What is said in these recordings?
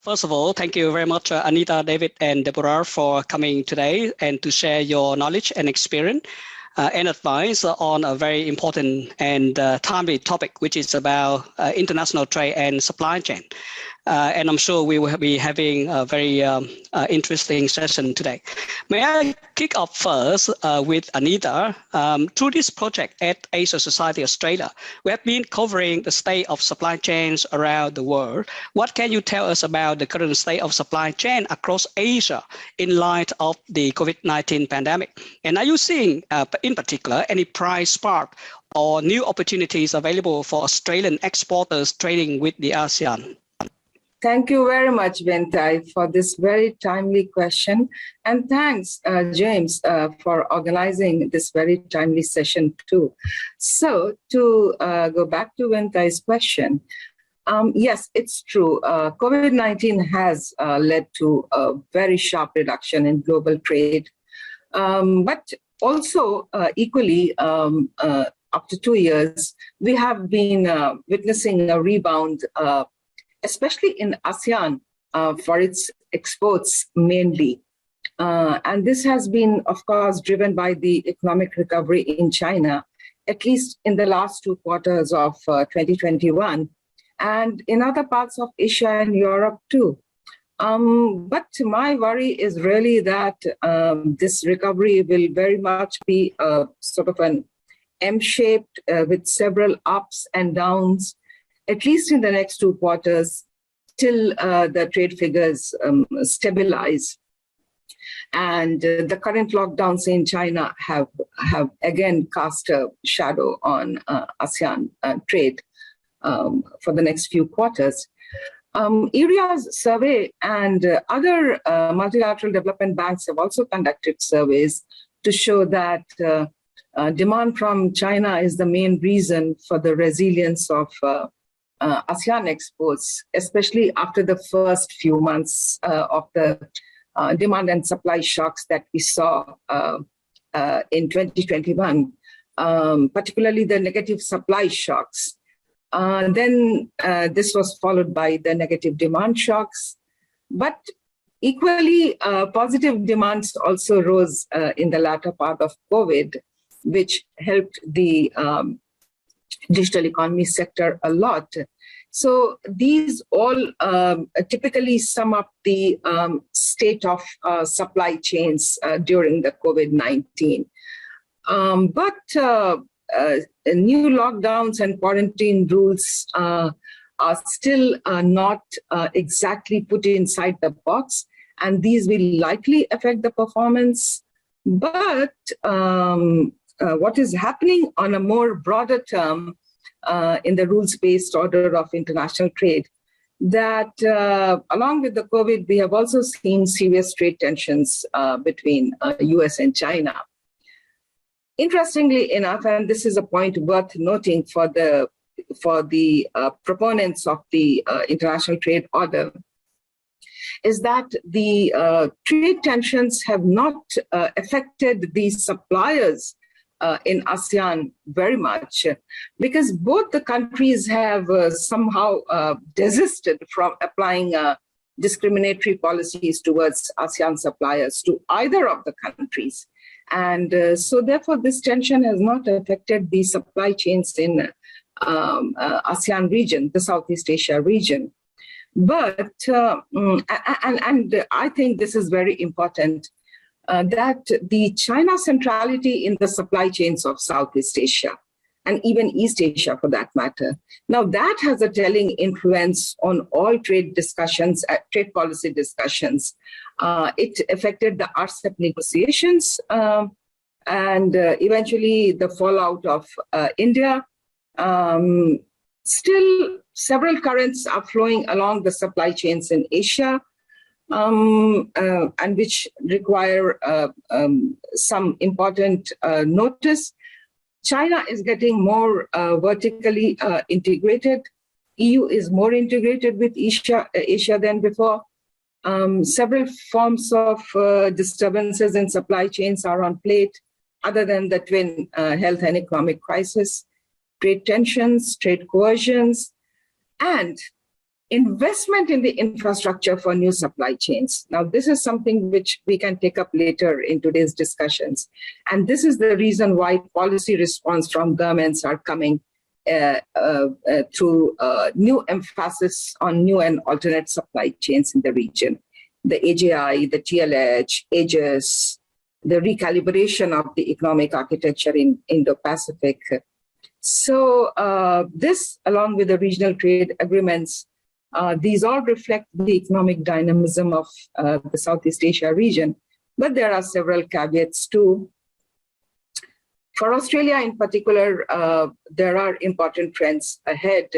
First of all, thank you very much, Anita, David, and Deborah for coming today and to share your knowledge and experience and advice on a very important and timely topic, which is about international trade and supply chain. And I'm sure we will be having a very interesting session today. May I kick off first with Anita? Through this project at Asia Society Australia, we have been covering the state of supply chains around the world. What can you tell us about the current state of supply chain across Asia in light of the COVID-19 pandemic? And are you seeing, in particular, any price spark or new opportunities available for Australian exporters trading with the ASEAN? Thank you very much, Vinh Thai, for this very timely question. And thanks, James, for organizing this very timely session too. So to go back to Vinh Thai's question, yes, it's true. COVID-19 has led to a very sharp reduction in global trade. But also equally, after 2 years, we have been witnessing a rebound especially in ASEAN, for its exports mainly. And this has been, of course, driven by the economic recovery in China, at least in the last 2 quarters of 2021, and in other parts of Asia and Europe too. But my worry is really that this recovery will very much be sort of an M-shaped with several ups and downs, at least in the next 2 quarters, till the trade figures stabilize. And the current lockdowns in China have again cast a shadow on ASEAN trade for the next few quarters. ERIA's survey and other multilateral development banks have also conducted surveys to show that demand from China is the main reason for the resilience of ASEAN exports, especially after the first few months of the demand and supply shocks that we saw in 2021, particularly the negative supply shocks. Then this was followed by the negative demand shocks. But equally, positive demands also rose in the latter part of COVID, which helped the digital economy sector a lot. So these all typically sum up the state of supply chains during the COVID-19. But new lockdowns and quarantine rules are still not exactly put inside the box, and these will likely affect the performance. But what is happening on a more broader term in the rules-based order of international trade, that along with the COVID, we have also seen serious trade tensions between US and China. Interestingly enough, and this is a point worth noting for the proponents of the international trade order, is that the trade tensions have not affected the suppliers in ASEAN very much, because both the countries have somehow desisted from applying discriminatory policies towards ASEAN suppliers to either of the countries. And so therefore, this tension has not affected the supply chains in ASEAN region, the Southeast Asia region. But, and I think this is very important, that the China centrality in the supply chains of Southeast Asia, and even East Asia for that matter, now that has a telling influence on all trade discussions, trade policy discussions. It affected the RCEP negotiations and eventually the fallout of India. Still, several currents are flowing along the supply chains in Asia, and which require some important notice. China is getting more vertically integrated. EU is more integrated with Asia than before. Several forms of disturbances in supply chains are on plate, other than the twin health and economic crisis, trade tensions, trade coercions, and investment in the infrastructure for new supply chains. Now, this is something which we can take up later in today's discussions. And this is the reason why policy response from governments are coming through new emphasis on new and alternate supply chains in the region. The AJI, the TLH, AGIS, the recalibration of the economic architecture in Indo-Pacific. So this, along with the regional trade agreements, these all reflect the economic dynamism of the Southeast Asia region. But there are several caveats too. For Australia in particular, there are important trends ahead,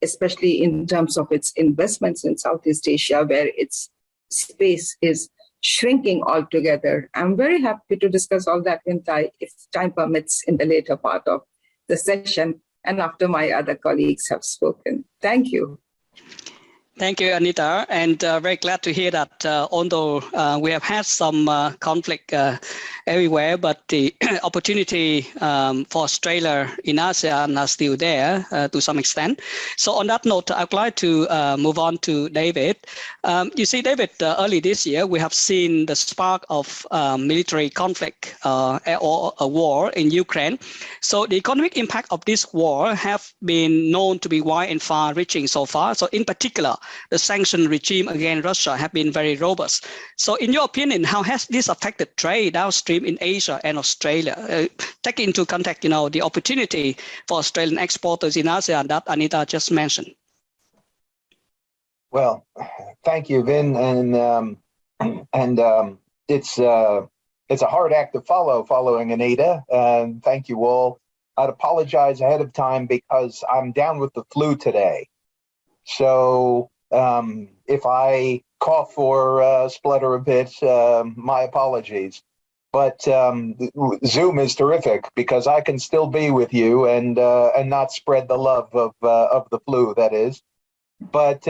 especially in terms of its investments in Southeast Asia, where its space is shrinking altogether. I'm very happy to discuss all that, Vinh Thai, if time permits, in the later part of the session and after my other colleagues have spoken. Thank you. Thank you, Anita, and very glad to hear that although we have had some conflict everywhere, but the opportunity for Australia in ASEAN are still there to some extent. So on that note, I'd like to move on to David. You see, David, early this year, we have seen the spark of military conflict or a war in Ukraine. So the economic impact of this war have been known to be wide and far-reaching so far. So in particular, the sanction regime against Russia have been very robust. So in your opinion, how has this affected trade downstream in Asia and Australia? Take into context, the opportunity for Australian exporters in ASEAN that Anita just mentioned. Well, thank you, Vin, and it's a hard act to following Anita. Thank you all. I'd apologize ahead of time because I'm down with the flu today. So if I cough or splutter a bit, my apologies. But Zoom is terrific because I can still be with you and not spread the love of the flu, that is. But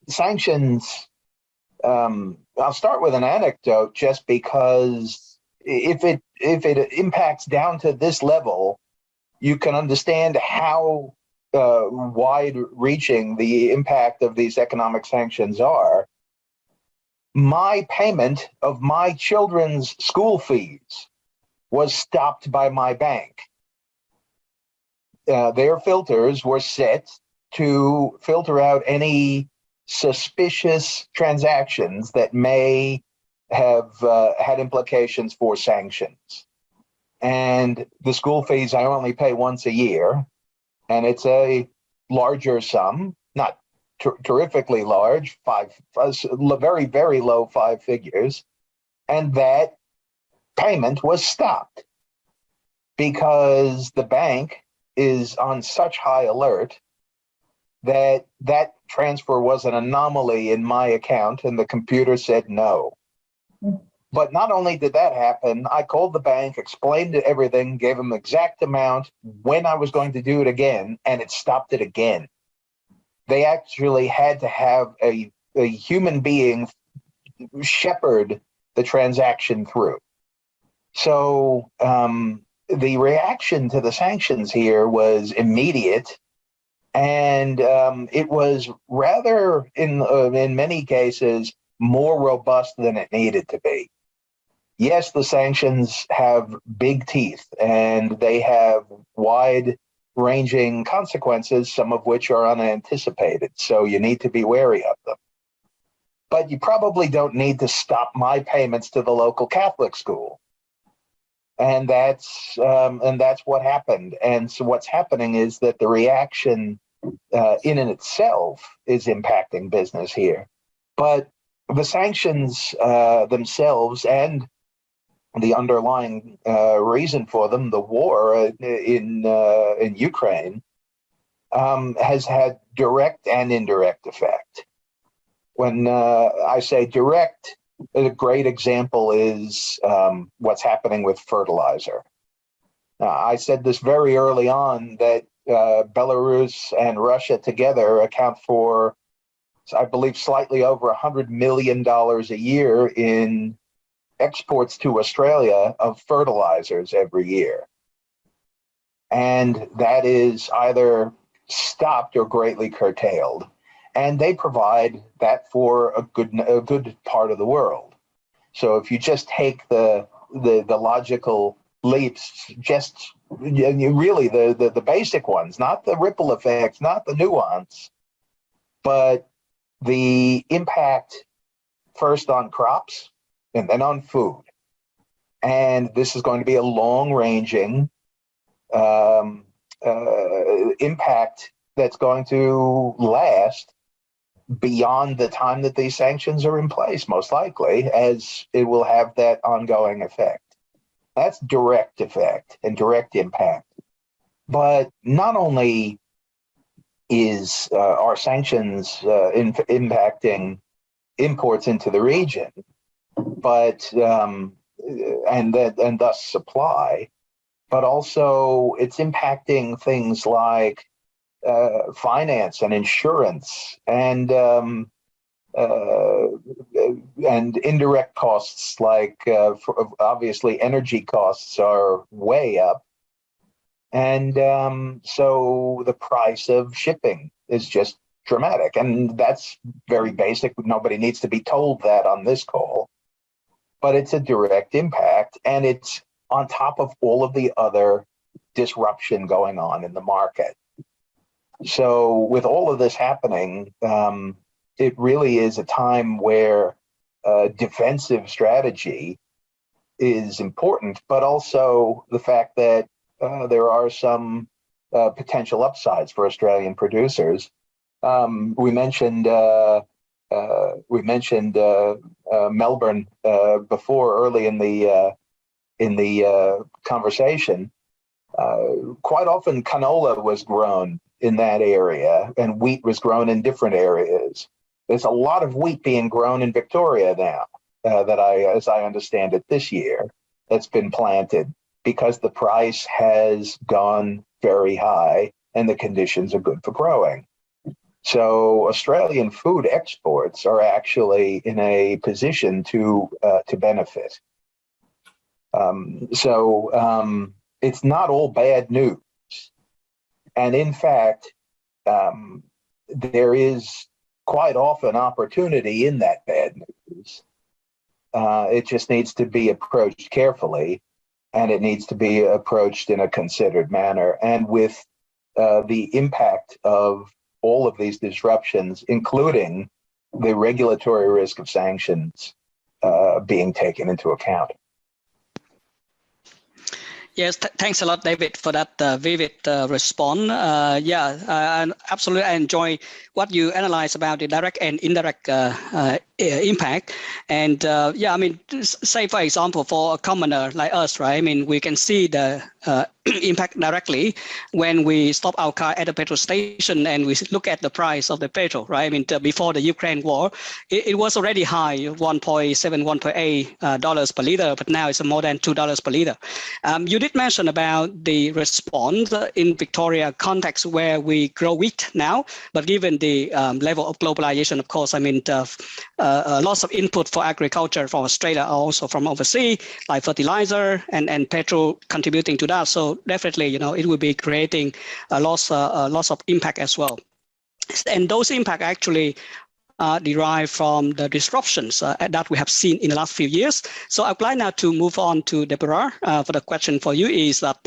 sanctions, I'll start with an anecdote just because if it impacts down to this level, you can understand how wide-reaching the impact of these economic sanctions are. My payment of my children's school fees was stopped by my bank. Their filters were set to filter out any suspicious transactions that may have had implications for sanctions. And the school fees I only pay once a year, and it's a larger sum, not terrifically large, very, very low 5 figures. And that payment was stopped because the bank is on such high alert that that transfer was an anomaly in my account, and the computer said no. But not only did that happen, I called the bank, explained everything, gave them the exact amount, when I was going to do it again, and it stopped it again. They actually had to have a human being shepherd the transaction through. So the reaction to the sanctions here was immediate, and it was rather, in many cases, more robust than it needed to be. Yes, the sanctions have big teeth, and they have wide-ranging consequences, some of which are unanticipated, so you need to be wary of them. But you probably don't need to stop my payments to the local Catholic school. And that's what happened. And so what's happening is that the reaction in and itself is impacting business here. But the sanctions themselves and the underlying reason for them, the war in Ukraine, has had direct and indirect effect. When I say direct, a great example is what's happening with fertilizer. I said this very early on that Belarus and Russia together account for, I believe, slightly over $100 million a year in exports to Australia of fertilizers every year. And that is either stopped or greatly curtailed. And they provide that for a good part of the world. So if you just take the logical leaps, just really the basic ones, not the ripple effects, not the nuance, but the impact first on crops and then on food. And this is going to be a long-ranging impact that's going to last beyond the time that these sanctions are in place, most likely, as it will have that ongoing effect. That's direct effect and direct impact. But not only are sanctions impacting imports into the region, but and thus supply, but also it's impacting things like finance and insurance and indirect costs like obviously energy costs are way up. And so the price of shipping is just dramatic. And that's very basic. Nobody needs to be told that on this call. But it's a direct impact. And it's on top of all of the other disruption going on in the market. So with all of this happening, it really is a time where defensive strategy is important, but also the fact that there are some potential upsides for Australian producers. We mentioned Melbourne before, early in the conversation. Quite often, canola was grown in that area, and wheat was grown in different areas. There's a lot of wheat being grown in Victoria now, as I understand it, this year, that's been planted because the price has gone very high and the conditions are good for growing. So Australian food exports are actually in a position to benefit. It's not all bad news. And in fact, there is quite often opportunity in that bad news. It just needs to be approached carefully, and it needs to be approached in a considered manner. And with the impact of all of these disruptions, including the regulatory risk of sanctions being taken into account. Yes, thanks a lot, David, for that vivid response. I absolutely enjoy what you analyze about the direct and indirect impact. And say, for example, for a commoner like us, right? I mean, we can see the impact directly when we stop our car at a petrol station and we look at the price of the petrol, right? I mean, before the Ukraine war, it was already high, $1.7, $1.8 per liter, but now it's more than $2 per liter. You did mention about the response in Victoria context where we grow wheat now, but given the level of globalization, of course, I mean, lots of input for agriculture from Australia, also from overseas, like fertilizer and petrol contributing to that. So definitely, it will be creating a loss of impact as well. And those impact actually derived from the disruptions that we have seen in the last few years. So I'd like now to move on to Deborah for the question for you is that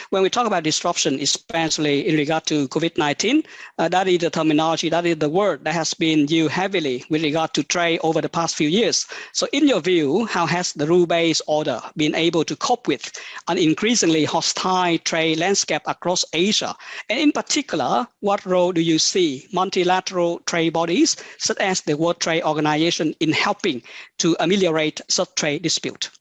when we talk about disruption, especially in regard to COVID-19, that is the terminology, that is the word that has been used heavily with regard to trade over the past few years. So in your view, how has the rule-based order been able to cope with an increasingly hostile trade landscape across Asia? And in particular, what role do you see multilateral trade bodies such as the World Trade Organization in helping to ameliorate such trade dispute?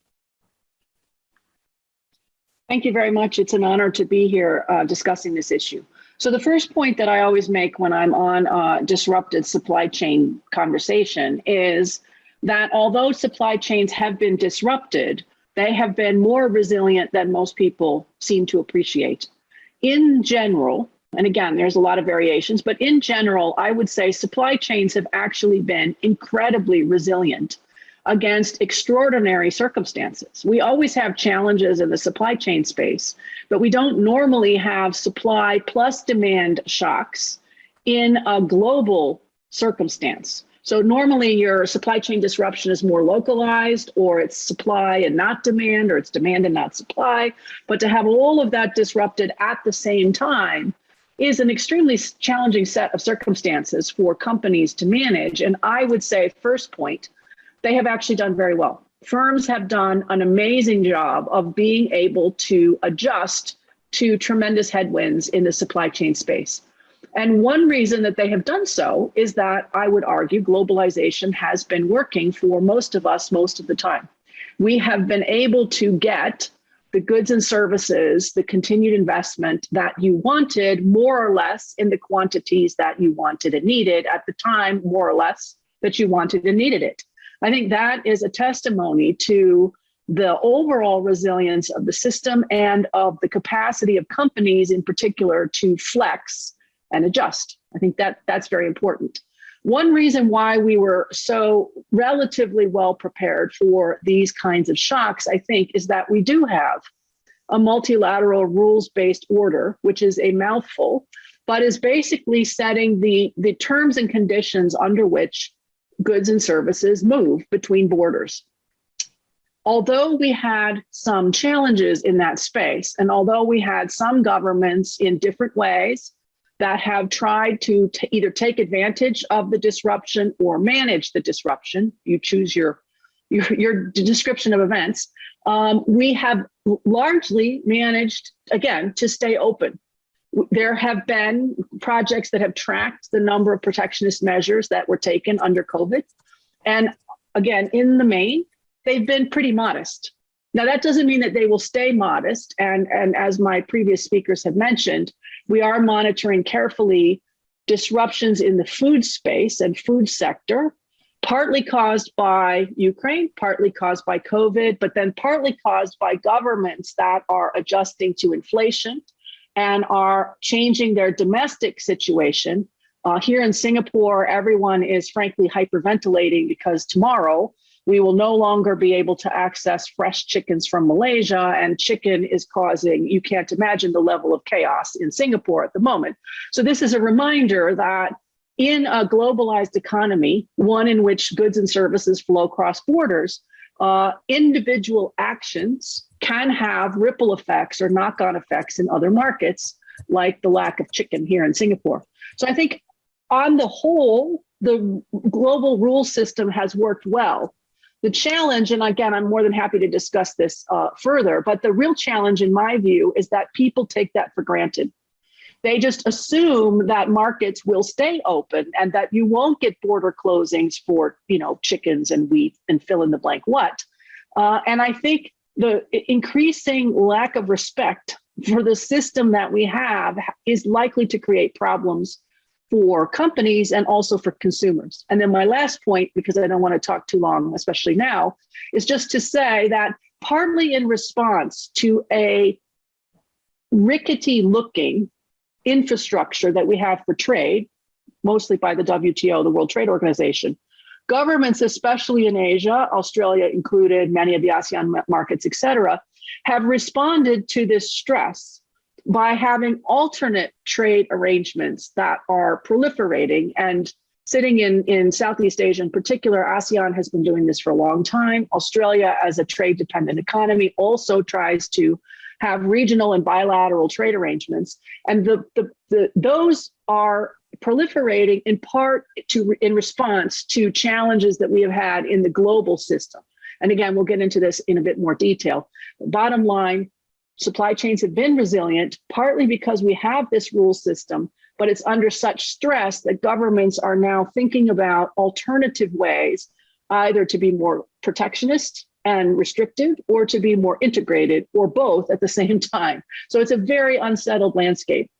Thank you very much. It's an honor to be here discussing this issue. So the first point that I always make when I'm on disrupted supply chain conversation is that although supply chains have been disrupted, they have been more resilient than most people seem to appreciate. In general, and again, there's a lot of variations, but in general, I would say supply chains have actually been incredibly resilient against extraordinary circumstances. We always have challenges in the supply chain space, but we don't normally have supply plus demand shocks in a global circumstance. So normally your supply chain disruption is more localized, or it's supply and not demand, or it's demand and not supply. But to have all of that disrupted at the same time is an extremely challenging set of circumstances for companies to manage. And I would say, first point, they have actually done very well. Firms have done an amazing job of being able to adjust to tremendous headwinds in the supply chain space. And one reason that they have done so is that I would argue globalization has been working for most of us most of the time. We have been able to get the goods and services, the continued investment that you wanted, more or less in the quantities that you wanted and needed at the time, more or less that you wanted and needed it. I think that is a testimony to the overall resilience of the system and of the capacity of companies in particular to flex and adjust. I think that that's very important. One reason why we were so relatively well prepared for these kinds of shocks, I think, is that we do have a multilateral rules-based order, which is a mouthful, but is basically setting the terms and conditions under which goods and services move between borders. Although we had some challenges in that space, and although we had some governments in different ways that have tried to either take advantage of the disruption or manage the disruption, you choose your description of events, we have largely managed, again, to stay open. There have been projects that have tracked the number of protectionist measures that were taken under COVID. And again, in the main, they've been pretty modest. Now, that doesn't mean that they will stay modest. And as my previous speakers have mentioned, we are monitoring carefully disruptions in the food space and food sector, partly caused by Ukraine, partly caused by COVID, but then partly caused by governments that are adjusting to inflation and are changing their domestic situation. Here in Singapore, everyone is frankly hyperventilating because tomorrow we will no longer be able to access fresh chickens from Malaysia, and chicken is causing, you can't imagine the level of chaos in Singapore at the moment. So this is a reminder that in a globalized economy, one in which goods and services flow cross borders, individual actions can have ripple effects or knock-on effects in other markets, like the lack of chicken here in Singapore. So I think on the whole, the global rule system has worked well. The challenge, and again, I'm more than happy to discuss this further, but the real challenge in my view is that people take that for granted. They just assume that markets will stay open and that you won't get border closings for, chickens and wheat and fill in the blank what. And I think the increasing lack of respect for the system that we have is likely to create problems for companies and also for consumers. And then my last point, because I don't want to talk too long, especially now, is just to say that partly in response to a rickety looking infrastructure that we have for trade, mostly by the WTO, the World Trade Organization, governments, especially in Asia, Australia included, many of the ASEAN markets, et cetera, have responded to this stress by having alternate trade arrangements that are proliferating and sitting in Southeast Asia in particular. ASEAN has been doing this for a long time. Australia, as a trade-dependent economy, also tries to have regional and bilateral trade arrangements. And those are proliferating in part in response to challenges that we have had in the global system. And again, we'll get into this in a bit more detail. Bottom line, supply chains have been resilient, partly because we have this rule system, but it's under such stress that governments are now thinking about alternative ways, either to be more protectionist and restrictive, or to be more integrated, or both at the same time. So it's a very unsettled landscape.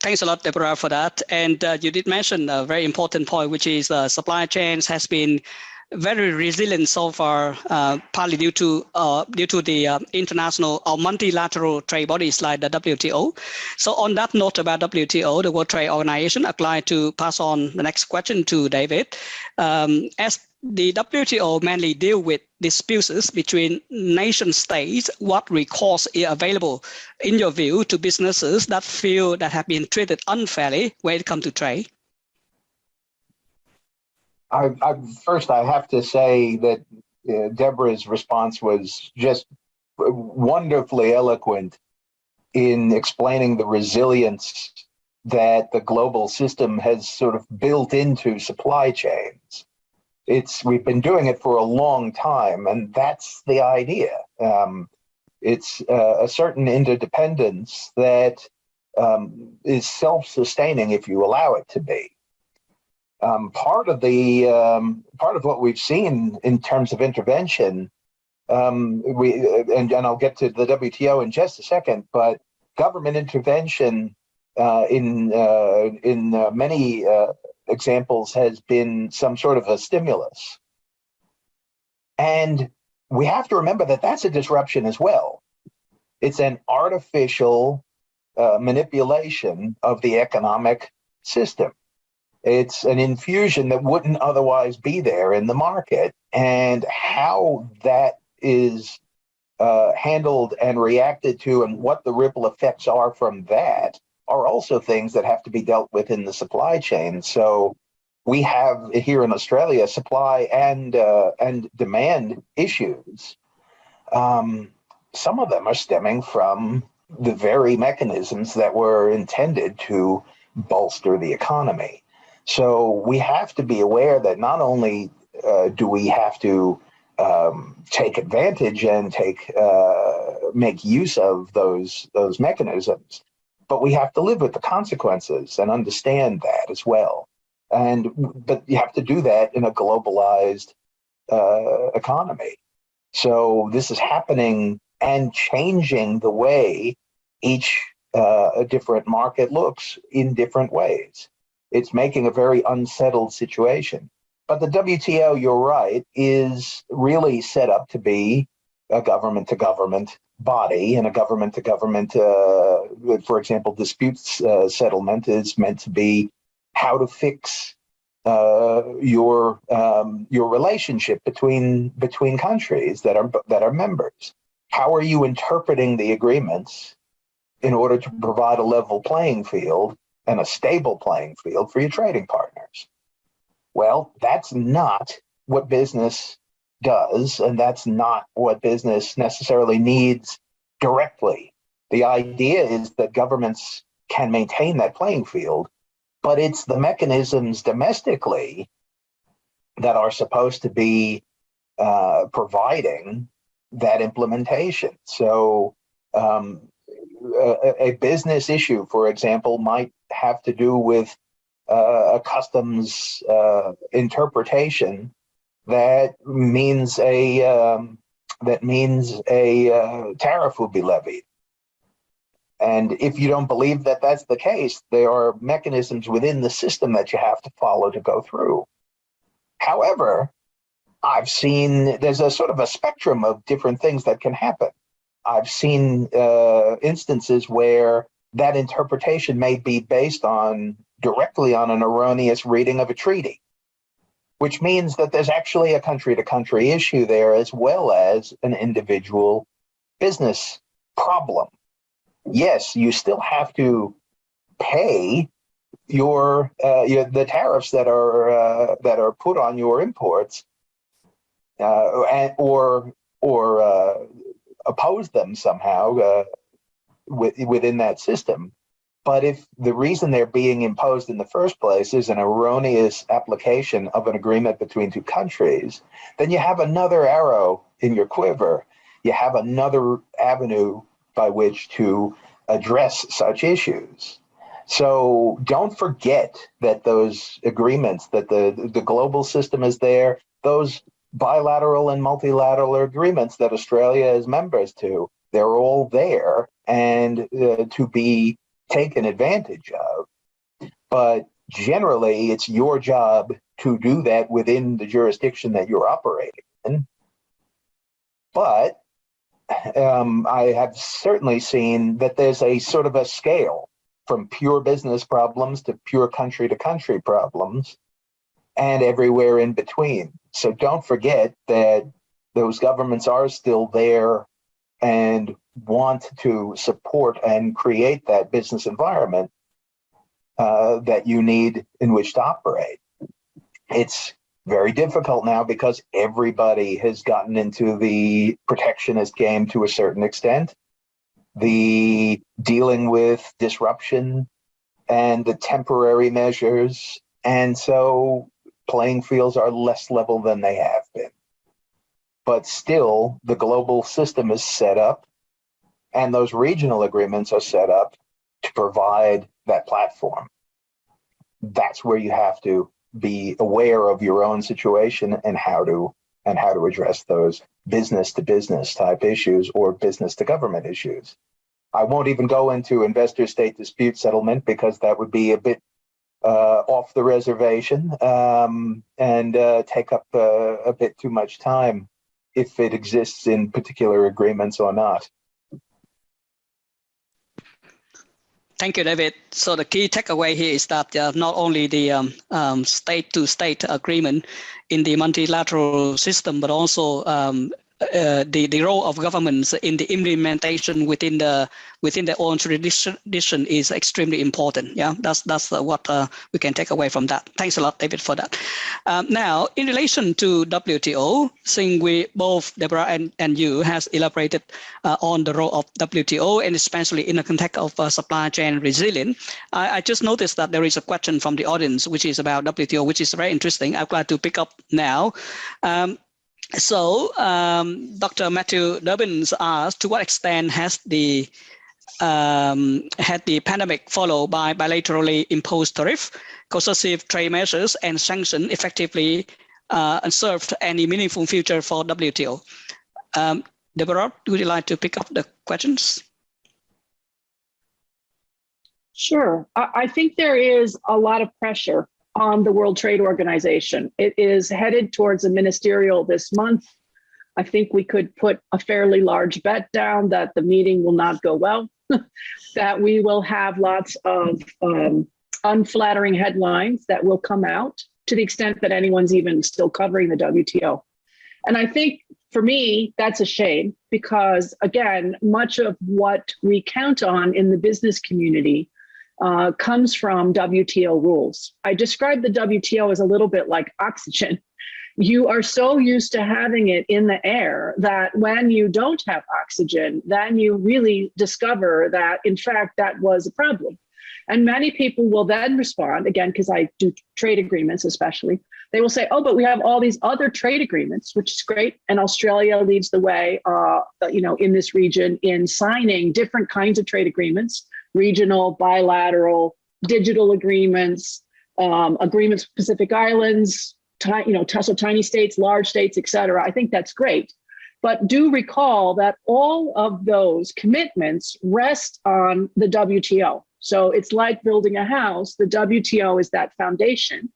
Thanks a lot, Deborah, for that. And you did mention a very important point, which is supply chains has been very resilient so far, partly due to the international or multilateral trade bodies like the WTO. So on that note about WTO, the World Trade Organization, I'd like to pass on the next question to David. As the WTO mainly deal with disputes between nation states, what recourse is available, in your view, to businesses that feel that have been treated unfairly when it comes to trade? First, I have to say that Deborah's response was just wonderfully eloquent in explaining the resilience that the global system has sort of built into supply chains. We've been doing it for a long time, and that's the idea. It's a certain interdependence that is self-sustaining if you allow it to be. Part of what we've seen in terms of intervention, and I'll get to the WTO in just a second, but government intervention in many examples has been some sort of a stimulus, and we have to remember that that's a disruption as well. It's an artificial manipulation of the economic system. It's an infusion that wouldn't otherwise be there in the market, and how that is handled and reacted to and what the ripple effects are from that are also things that have to be dealt with in the supply chain. So we have here in Australia supply and demand issues. Some of them are stemming from the very mechanisms that were intended to bolster the economy. So we have to be aware that not only do we have to take advantage and make use of those mechanisms, but we have to live with the consequences and understand that as well. But you have to do that in a globalized economy. So this is happening and changing the way each different market looks in different ways. It's making a very unsettled situation. But the WTO, you're right, is really set up to be a government-to-government body, and a government-to-government, for example, disputes settlement is meant to be how to fix your relationship between countries that are members. How are you interpreting the agreements in order to provide a level playing field and a stable playing field for your trading partners? Well, that's not what business does, and that's not what business necessarily needs directly. The idea is that governments can maintain that playing field, but it's the mechanisms domestically that are supposed to be providing that implementation. So a business issue, for example, might have to do with a customs interpretation that means a tariff will be levied. And if you don't believe that that's the case, there are mechanisms within the system that you have to follow to go through. However, I've seen there's a sort of a spectrum of different things that can happen. I've seen instances where that interpretation may be based directly on an erroneous reading of a treaty, which means that there's actually a country-to-country issue there as well as an individual business problem. Yes, you still have to pay the tariffs that are put on your imports, or oppose them somehow within that system. But if the reason they're being imposed in the first place is an erroneous application of an agreement between two countries, then you have another arrow in your quiver. You have another avenue by which to address such issues. So don't forget that those agreements, that the global system is there, those bilateral and multilateral agreements that Australia is members to, they're all there and to be taken advantage of. But generally, it's your job to do that within the jurisdiction that you're operating in. But I have certainly seen that there's a sort of a scale from pure business problems to pure country-to-country problems, and everywhere in between. So don't forget that those governments are still there and want to support and create that business environment that you need in which to operate. It's very difficult now because everybody has gotten into the protectionist game to a certain extent. The dealing with disruption and the temporary measures. And so playing fields are less level than they have been. But still, the global system is set up, and those regional agreements are set up to provide that platform. That's where you have to be aware of your own situation and how to address those business to business type issues or business to government issues. I won't even go into investor state dispute settlement because that would be a bit off the reservation and take up a bit too much time if it exists in particular agreements or not. Thank you, David. So the key takeaway here is that not only the state-to-state agreement in the multilateral system, but also the role of governments in the implementation within their own tradition is extremely important. Yeah, that's what we can take away from that. Thanks a lot, David, for that. Now, in relation to WTO, since we both, Deborah and you, has elaborated on the role of WTO, and especially in the context of supply chain resilience, I just noticed that there is a question from the audience, which is about WTO, which is very interesting. I'm glad to pick up now. So Dr. Matthew Durbins asked, to what extent has the pandemic followed by bilaterally imposed tariff, coercive trade measures, and sanctions effectively served any meaningful future for WTO? Deborah, would you like to pick up the questions? Sure. I think there is a lot of pressure on the World Trade Organization. It is headed towards a ministerial this month. I think we could put a fairly large bet down that the meeting will not go well, that we will have lots of unflattering headlines that will come out to the extent that anyone's even still covering the WTO. And I think for me, that's a shame because, again, much of what we count on in the business community comes from WTO rules. I describe the WTO as a little bit like oxygen. You are so used to having it in the air that when you don't have oxygen, then you really discover that, in fact, that was a problem. And many people will then respond, again, because I do trade agreements especially, they will say, oh, but we have all these other trade agreements, which is great. And Australia leads the way in this region in signing different kinds of trade agreements, regional, bilateral, digital agreements, agreements with Pacific Islands, so tiny states, large states, et cetera. I think that's great. But do recall that all of those commitments rest on the WTO. So it's like building a house. The WTO is that foundation,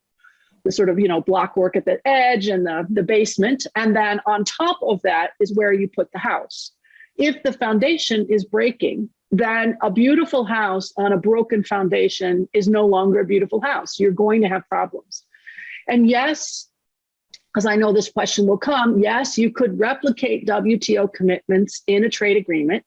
the sort of, block work at the edge and the basement. And then on top of that is where you put the house. If the foundation is breaking, then a beautiful house on a broken foundation is no longer a beautiful house. You're going to have problems. And yes, because I know this question will come, yes, you could replicate WTO commitments in a trade agreement.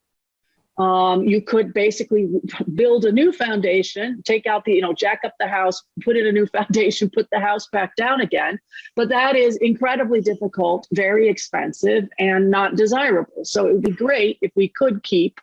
You could basically build a new foundation, take out jack up the house, put in a new foundation, put the house back down again. But that is incredibly difficult, very expensive, and not desirable. So it would be great if we could keep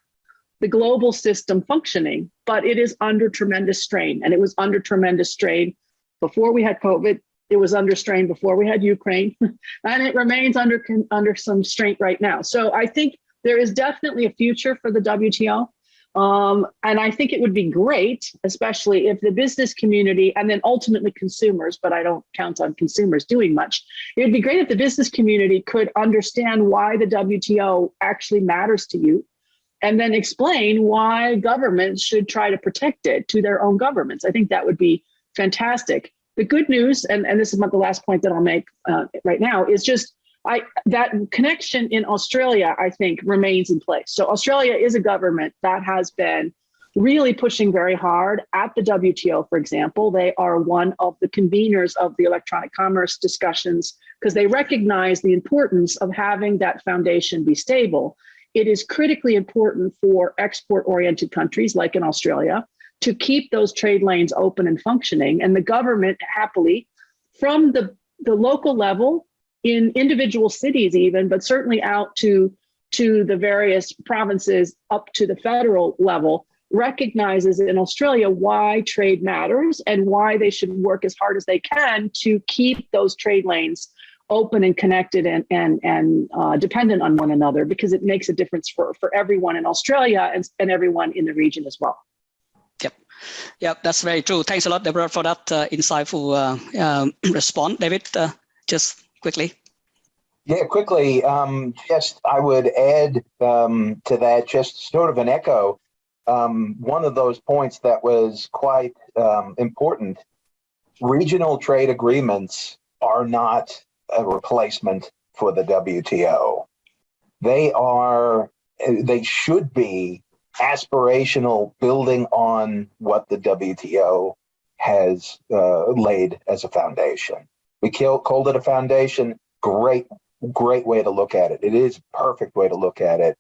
the global system functioning, but it is under tremendous strain. And it was under tremendous strain before we had COVID. It was under strain before we had Ukraine, and it remains under some strain right now. So I think there is definitely a future for the WTO. And I think it would be great, especially if the business community and then ultimately consumers, but I don't count on consumers doing much. It would be great if the business community could understand why the WTO actually matters to you, and then explain why governments should try to protect it to their own governments. I think that would be fantastic. the good news, and this is the last point that I'll make right now, is just that connection in Australia, I think, remains in place. So Australia is a government that has been really pushing very hard at the WTO, for example. They are one of the conveners of the electronic commerce discussions because they recognize the importance of having that foundation be stable. It is critically important for export-oriented countries like in Australia to keep those trade lanes open and functioning. And the government happily, from the local level, in individual cities even, but certainly out to the various provinces up to the federal level, recognizes in Australia why trade matters and why they should work as hard as they can to keep those trade lanes open and connected and dependent on one another, because it makes a difference for everyone in Australia and everyone in the region as well. Yep, that's very true. Thanks a lot, Deborah, for that insightful response. David, just quickly. Yeah, quickly. Just I would add to that, just sort of an echo. One of those points that was quite important: regional trade agreements are not a replacement for the WTO. They should be aspirational, building on what the WTO has laid as a foundation. We called it a foundation. Great way to look at it. It is a perfect way to look at it.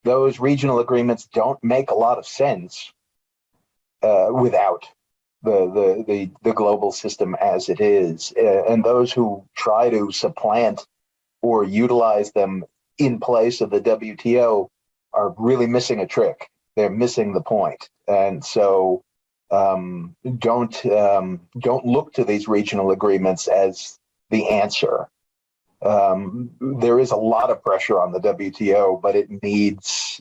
Those regional agreements don't make a lot of sense without the global system as it is. And those who try to supplant or utilize them in place of the WTO are really missing a trick. They're missing the point. And so don't look to these regional agreements as the answer. There is a lot of pressure on the WTO, but it needs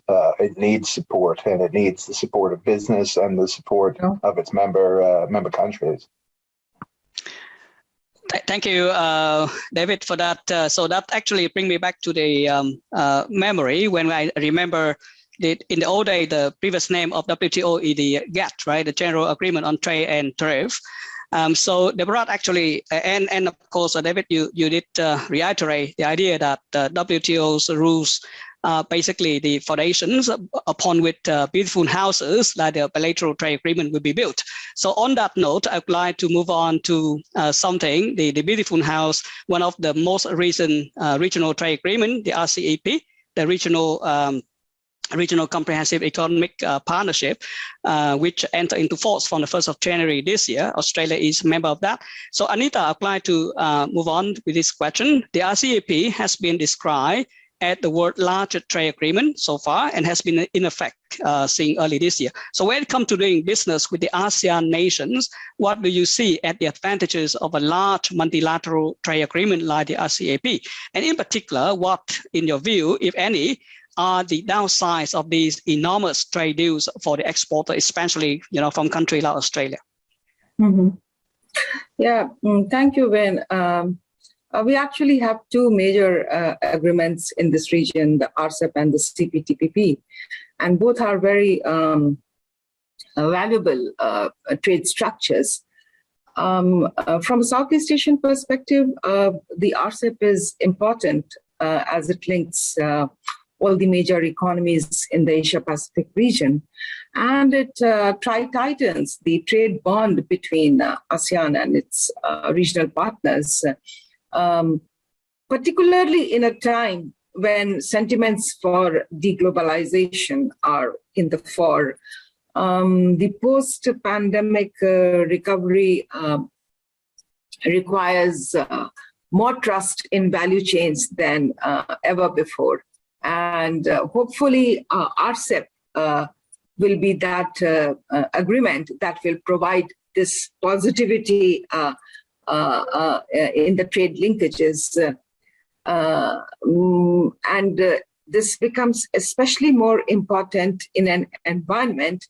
support, and it needs the support of business and the support of its member countries. Thank you, David, for that. So that actually brings me back to the memory when I remember in the old day, the previous name of WTO is the GATT, right? The General Agreement on Trade and Tariff. So Deborah actually, and of course, David, you did reiterate the idea that WTO's rules are basically the foundations upon which beautiful houses like the bilateral trade agreement will be built. So on that note, I'd like to move on to something, the beautiful house, one of the most recent regional trade agreement, the RCEP, the Regional Comprehensive Economic Partnership, which entered into force from the 1st of January this year. Australia is a member of that. So Anita, I'd like to move on with this question. The RCEP has been described as the world's largest trade agreement so far and has been in effect since early this year. So when it comes to doing business with the ASEAN nations, what do you see as the advantages of a large multilateral trade agreement like the RCEP? And in particular, what, in your view, if any, are the downsides of these enormous trade deals for the exporter, especially from countries like Australia? Mm-hmm. Yeah, thank you, Vin. We actually have two major agreements in this region, the RCEP and the CPTPP, and both are very valuable trade structures. From a Southeast Asian perspective, the RCEP is important as it links all the major economies in the Asia-Pacific region. And it tightens the trade bond between ASEAN and its regional partners, particularly in a time when sentiments for deglobalization are in the fore. The post-pandemic recovery requires more trust in value chains than ever before. And hopefully RCEP will be that agreement that will provide this positivity in the trade linkages. And this becomes especially more important in an environment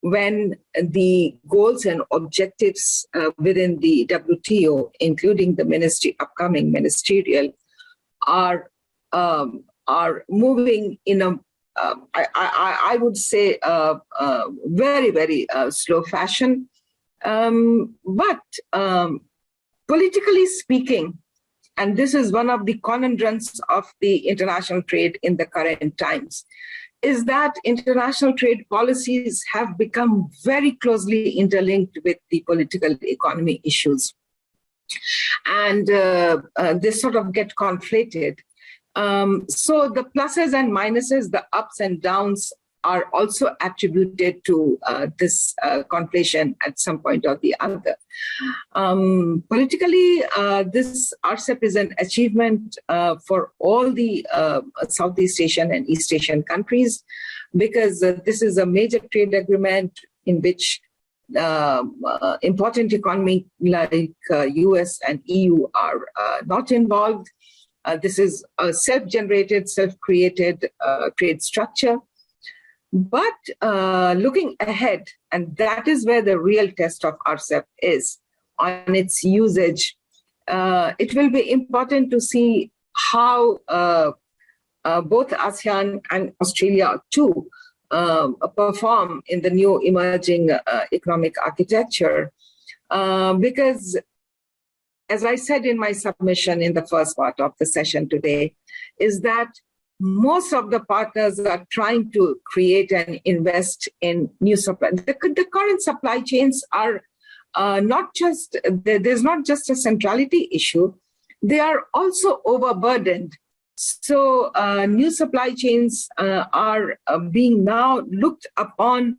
when the goals and objectives within the WTO, including the upcoming ministerial, are moving in a, I would say, very, very slow fashion. But Politically speaking, and this is one of the conundrums of the international trade in the current times, is that international trade policies have become very closely interlinked with the political economy issues. And they sort of get conflated. So the pluses and minuses, the ups and downs are also attributed to this conflation at some point or the other. Politically, this RCEP is an achievement for all the Southeast Asian and East Asian countries, because this is a major trade agreement in which important economies like US and EU are not involved. This is a self-generated, self-created trade structure. But looking ahead, and that is where the real test of RCEP is on its usage, it will be important to see how both ASEAN and Australia too perform in the new emerging economic architecture. Because, as I said in my submission in the first part of the session today, is that most of the partners are trying to create and invest in new supply. The current supply chains are not just, there's not just a centrality issue, they are also overburdened. So new supply chains are being now looked upon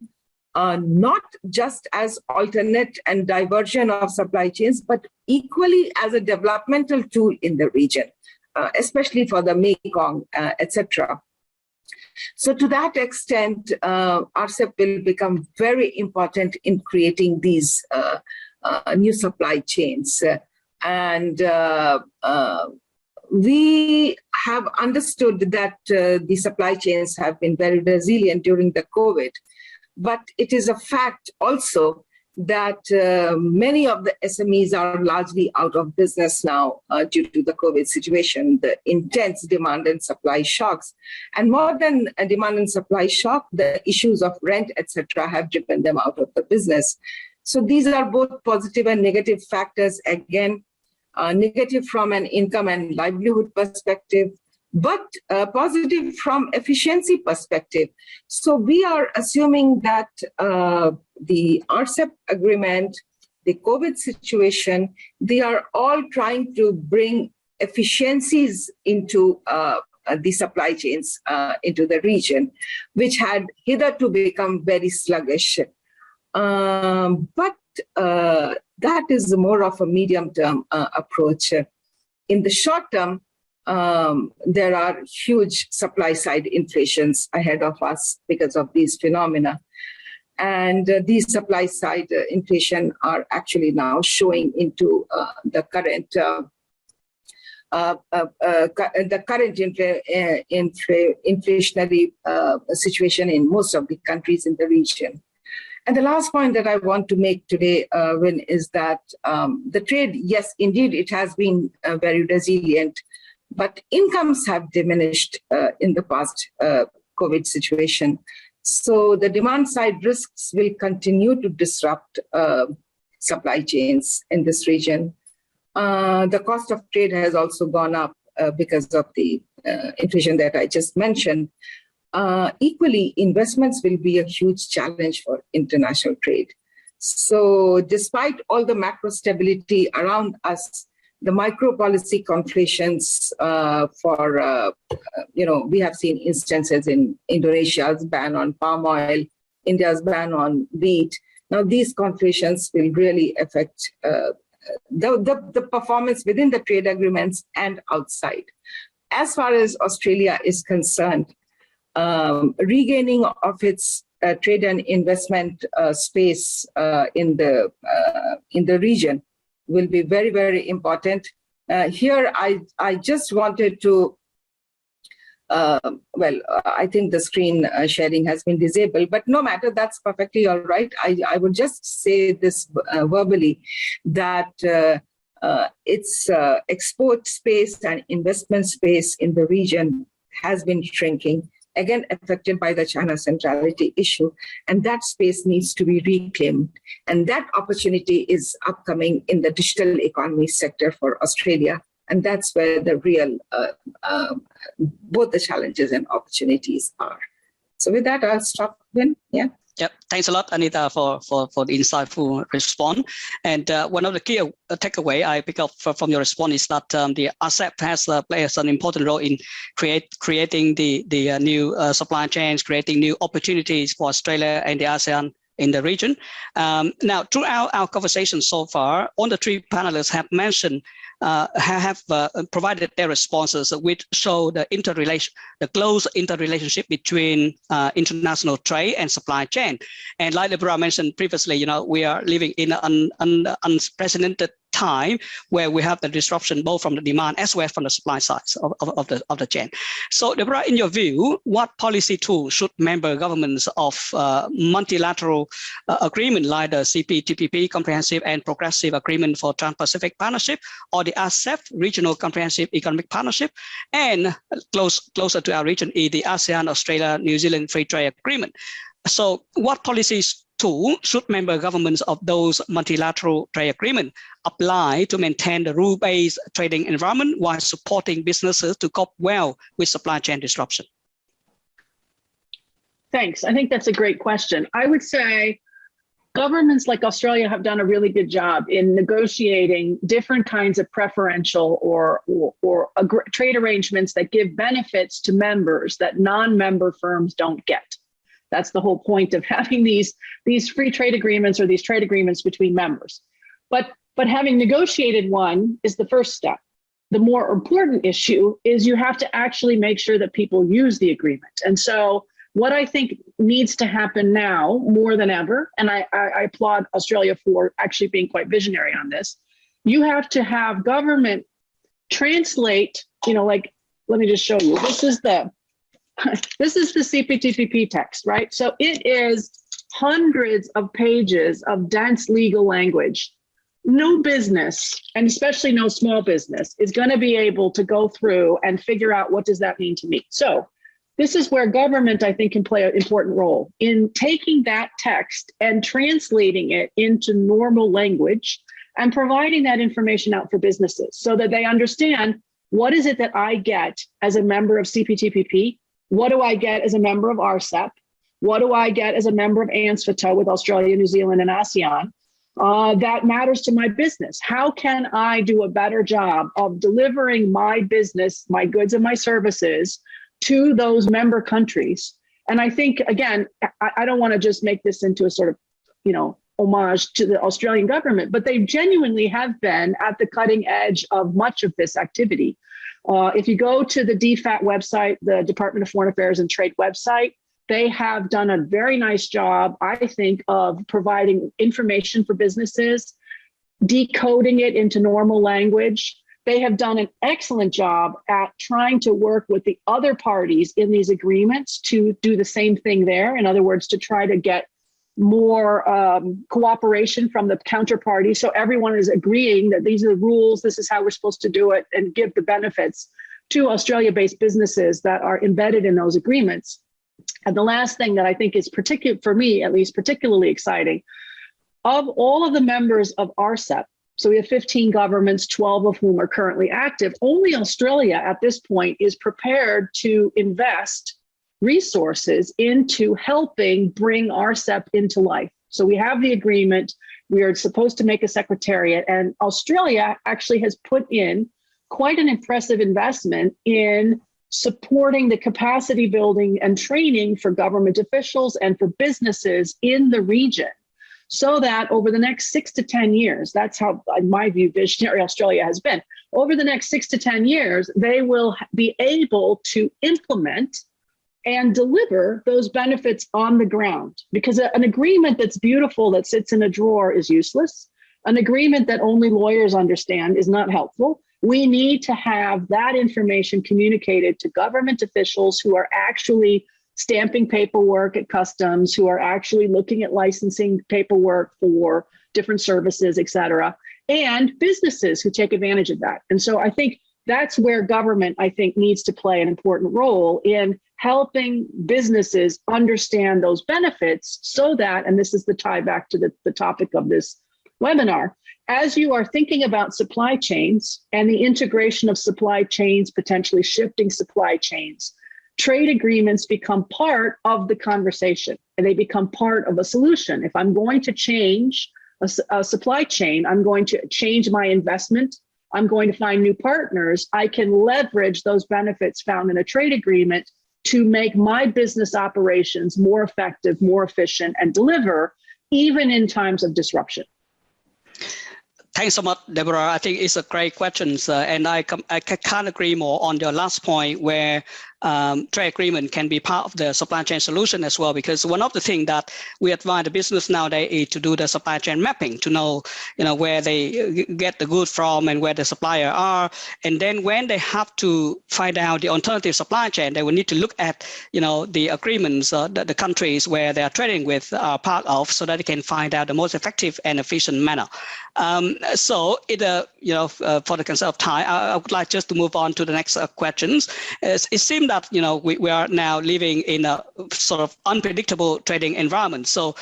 not just as alternate and diversion of supply chains, but equally as a developmental tool in the region. Especially for the Mekong, etc. So to that extent, RCEP will become very important in creating these new supply chains. And we have understood that the supply chains have been very resilient during the COVID, but it is a fact also that many of the SMEs are largely out of business now due to the COVID situation, the intense demand and supply shocks. And more than a demand and supply shock, the issues of rent, etc., have driven them out of the business. So these are both positive and negative factors, again, negative from an income and livelihood perspective, but positive from efficiency perspective. So we are assuming that the RCEP agreement, the COVID situation, they are all trying to bring efficiencies into the supply chains into the region, which had hitherto become very sluggish. But that is more of a medium-term approach. In the short term, there are huge supply-side inflations ahead of us because of these phenomena. And these supply-side inflation are actually now showing into the current inflationary situation in most of the countries in the region. And the last point that I want to make today, Vin, is that the trade, yes, indeed, it has been very resilient, but incomes have diminished in the past COVID situation. So the demand side risks will continue to disrupt supply chains in this region. The cost of trade has also gone up because of the inflation that I just mentioned. Equally, investments will be a huge challenge for international trade. So despite all the macro stability around us, the micro policy conflations we have seen instances in Indonesia's ban on palm oil, India's ban on wheat. Now these conflations will really affect the performance within the trade agreements and outside. As far as Australia is concerned, regaining of its trade and investment space in the region will be very, very important. Here, I just wanted to, I think the screen sharing has been disabled, but no matter, that's perfectly all right. I would just say this verbally, that its export space and investment space in the region has been shrinking. again affected by the China centrality issue. And that space needs to be reclaimed. And that opportunity is upcoming in the digital economy sector for Australia. And that's where the real, both the challenges and opportunities are. So with that, I'll stop, Vin. Yeah. Yep. Thanks a lot, Anita, for the insightful response. And one of the key takeaway I pick up from your response is that the ASEP has plays an important role in creating the new supply chains, creating new opportunities for Australia and the ASEAN in the region. Now, throughout our conversation so far, all the three panelists have mentioned, have provided their responses, which show the close interrelationship between international trade and supply chain. And like Deborah mentioned previously, we are living in an unprecedented time where we have the disruption both from the demand as well as from the supply side of the chain. So, Deborah, in your view, what policy tools should member governments of multilateral agreement like the CPTPP, Comprehensive and Progressive Agreement for Trans-Pacific Partnership, or the ASEP, Regional Comprehensive Economic Partnership, and closer to our region is the ASEAN, Australia, New Zealand Free Trade Agreement. So what policies tool should member governments of those multilateral trade agreements apply to maintain the rule-based trading environment while supporting businesses to cope well with supply chain disruption? Thanks. I think that's a great question. I would say governments like Australia have done a really good job in negotiating different kinds of preferential or trade arrangements that give benefits to members that non-member firms don't get. That's the whole point of having these free trade agreements or these trade agreements between members. But having negotiated one is the first step. The more important issue is you have to actually make sure that people use the agreement. And so what I think needs to happen now more than ever, and I applaud Australia for actually being quite visionary on this, you have to have government translate, like, let me just show you. This is the CPTPP text, right? So it is hundreds of pages of dense legal language. No business, and especially no small business, is going to be able to go through and figure out what does that mean to me. So this is where government, I think, can play an important role in taking that text and translating it into normal language and providing that information out for businesses so that they understand what is it that I get as a member of CPTPP. What do I get as a member of RCEP? What do I get as a member of ANSFTA with Australia, New Zealand, and ASEAN? That matters to my business. How can I do a better job of delivering my business, my goods and my services to those member countries? And I think, again, I don't want to just make this into a sort of, homage to the Australian government, but they genuinely have been at the cutting edge of much of this activity. If you go to the DFAT website, the Department of Foreign Affairs and Trade website, they have done a very nice job, I think, of providing information for businesses, decoding it into normal language. They have done an excellent job at trying to work with the other parties in these agreements to do the same thing there. In other words, to try to get more cooperation from the counterparty. So everyone is agreeing that these are the rules, this is how we're supposed to do it, and give the benefits to Australia-based businesses that are embedded in those agreements. And the last thing that I think is for me, at least particularly exciting, of all of the members of RCEP, so we have 15 governments, 12 of whom are currently active, only Australia at this point is prepared to invest resources into helping bring RCEP into life. So we have the agreement, we are supposed to make a secretariat, and Australia actually has put in quite an impressive investment in supporting the capacity building and training for government officials and for businesses in the region, so that over the next 6 to 10 years, that's how, in my view, visionary Australia has been. Over the next 6 to 10 years, they will be able to implement and deliver those benefits on the ground. Because an agreement that's beautiful that sits in a drawer is useless. An agreement that only lawyers understand is not helpful. We need to have that information communicated to government officials who are actually stamping paperwork at customs, who are actually looking at licensing paperwork for different services, et cetera, and businesses who take advantage of that. And so I think that's where government, I think, needs to play an important role in helping businesses understand those benefits so that, and this is the tie back to the topic of this webinar, as you are thinking about supply chains and the integration of supply chains, potentially shifting supply chains, trade agreements become part of the conversation and they become part of a solution. If I'm going to change a supply chain, I'm going to change my investment, I'm going to find new partners, I can leverage those benefits found in a trade agreement to make my business operations more effective, more efficient, and deliver even in times of disruption. Thanks so much, Deborah. I think it's a great question, and I can't agree more on your last point where trade agreement can be part of the supply chain solution as well, because one of the things that we advise the business nowadays is to do the supply chain mapping to know, where they get the goods from and where the supplier are, and then when they have to find out the alternative supply chain, they will need to look at, the agreements that the countries where they are trading with are part of, so that they can find out the most effective and efficient manner. So, for the concern of time, I would like just to move on to the next questions. It seems that we are now living in a sort of unpredictable trading environment. So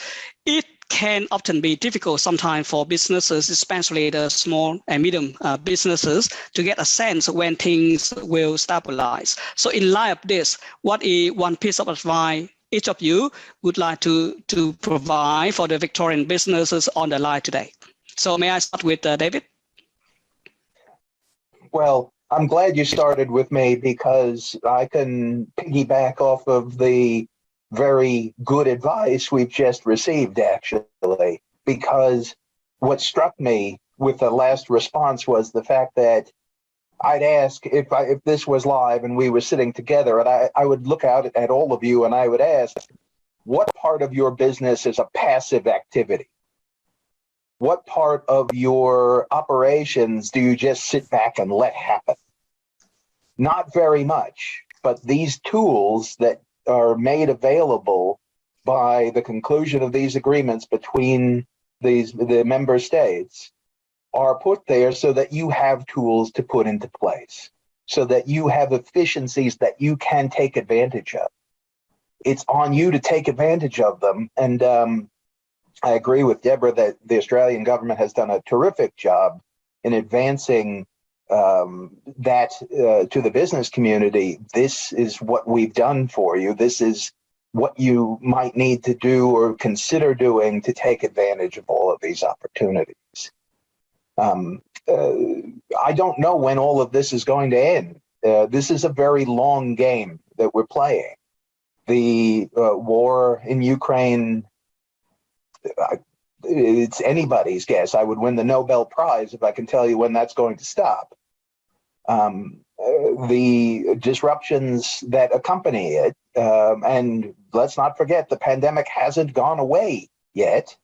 it can often be difficult sometimes for businesses, especially the small and medium businesses, to get a sense when things will stabilize. So in light of this, what is one piece of advice each of you would like to provide for the Victorian businesses on the line today? So may I start with David? Well, I'm glad you started with me because I can piggyback off of the very good advice we've just received, actually, because what struck me with the last response was the fact that I'd ask if this was live and we were sitting together, and I would look out at all of you and I would ask, what part of your business is a passive activity? What part of your operations do you just sit back and let happen? Not very much, but these tools that are made available by the conclusion of these agreements between the member states are put there so that you have tools to put into place, so that you have efficiencies that you can take advantage of. It's on you to take advantage of them. And I agree with Deborah that the Australian government has done a terrific job in advancing that to the business community. This is what we've done for you. This is what you might need to do or consider doing to take advantage of all of these opportunities. I don't know when all of this is going to end. This is a very long game that we're playing. The war in Ukraine, it's anybody's guess. I would win the Nobel Prize if I can tell you when that's going to stop. The disruptions that accompany it, and let's not forget, the pandemic hasn't gone away yet.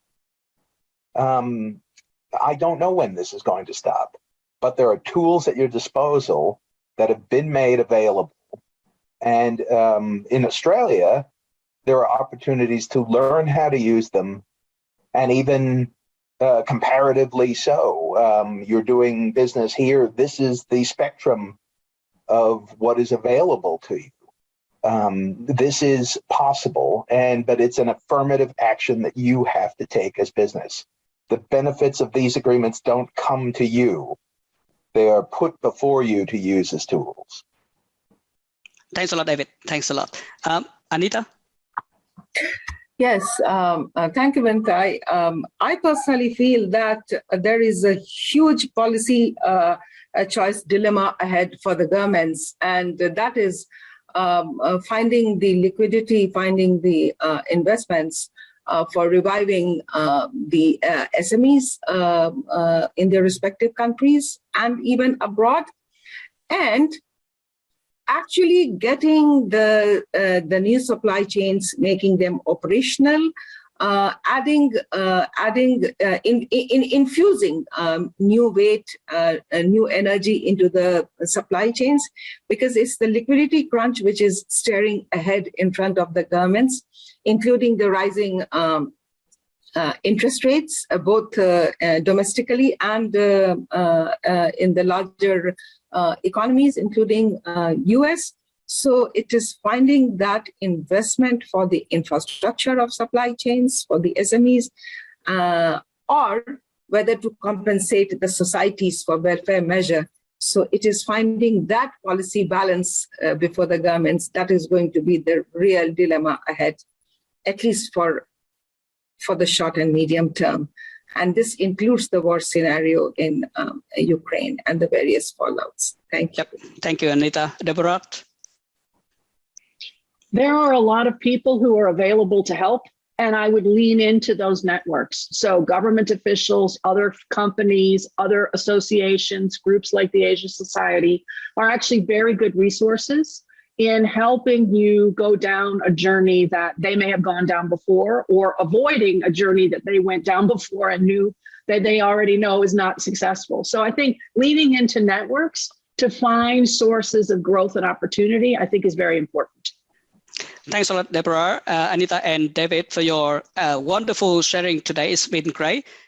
I don't know when this is going to stop, but there are tools at your disposal that have been made available. And in Australia, there are opportunities to learn how to use them, and even comparatively so. You're doing business here. This is the spectrum of what is available to you. This is possible, but it's an affirmative action that you have to take as business. The benefits of these agreements don't come to you. They are put before you to use as tools. Thanks a lot, David. Thanks a lot. Anita? Yes, thank you, Vinh Thai. I personally feel that there is a huge policy choice dilemma ahead for the governments, and that is finding the liquidity, finding the investments for reviving the SMEs in their respective countries and even abroad, and actually getting the new supply chains, making them operational, infusing new weight, new energy into the supply chains, because it's the liquidity crunch which is staring ahead in front of the governments, including the rising interest rates, both domestically and in the larger economies, including US. So it is finding that investment for the infrastructure of supply chains, for the SMEs, or whether to compensate the societies for welfare measure. So it is finding that policy balance before the governments. That is going to be the real dilemma ahead, at least for the short and medium term. And this includes the war scenario in Ukraine and the various fallouts. Thank you. Yep. Thank you, Anita. Deborah? There are a lot of people who are available to help, and I would lean into those networks. So government officials, other companies, other associations, groups like the Asia Society are actually very good resources in helping you go down a journey that they may have gone down before, or avoiding a journey that they went down before and knew that they already know is not successful. So I think leaning into networks to find sources of growth and opportunity, I think is very important. Thanks a lot, Deborah, Anita, and David, for your wonderful sharing today. It's been great.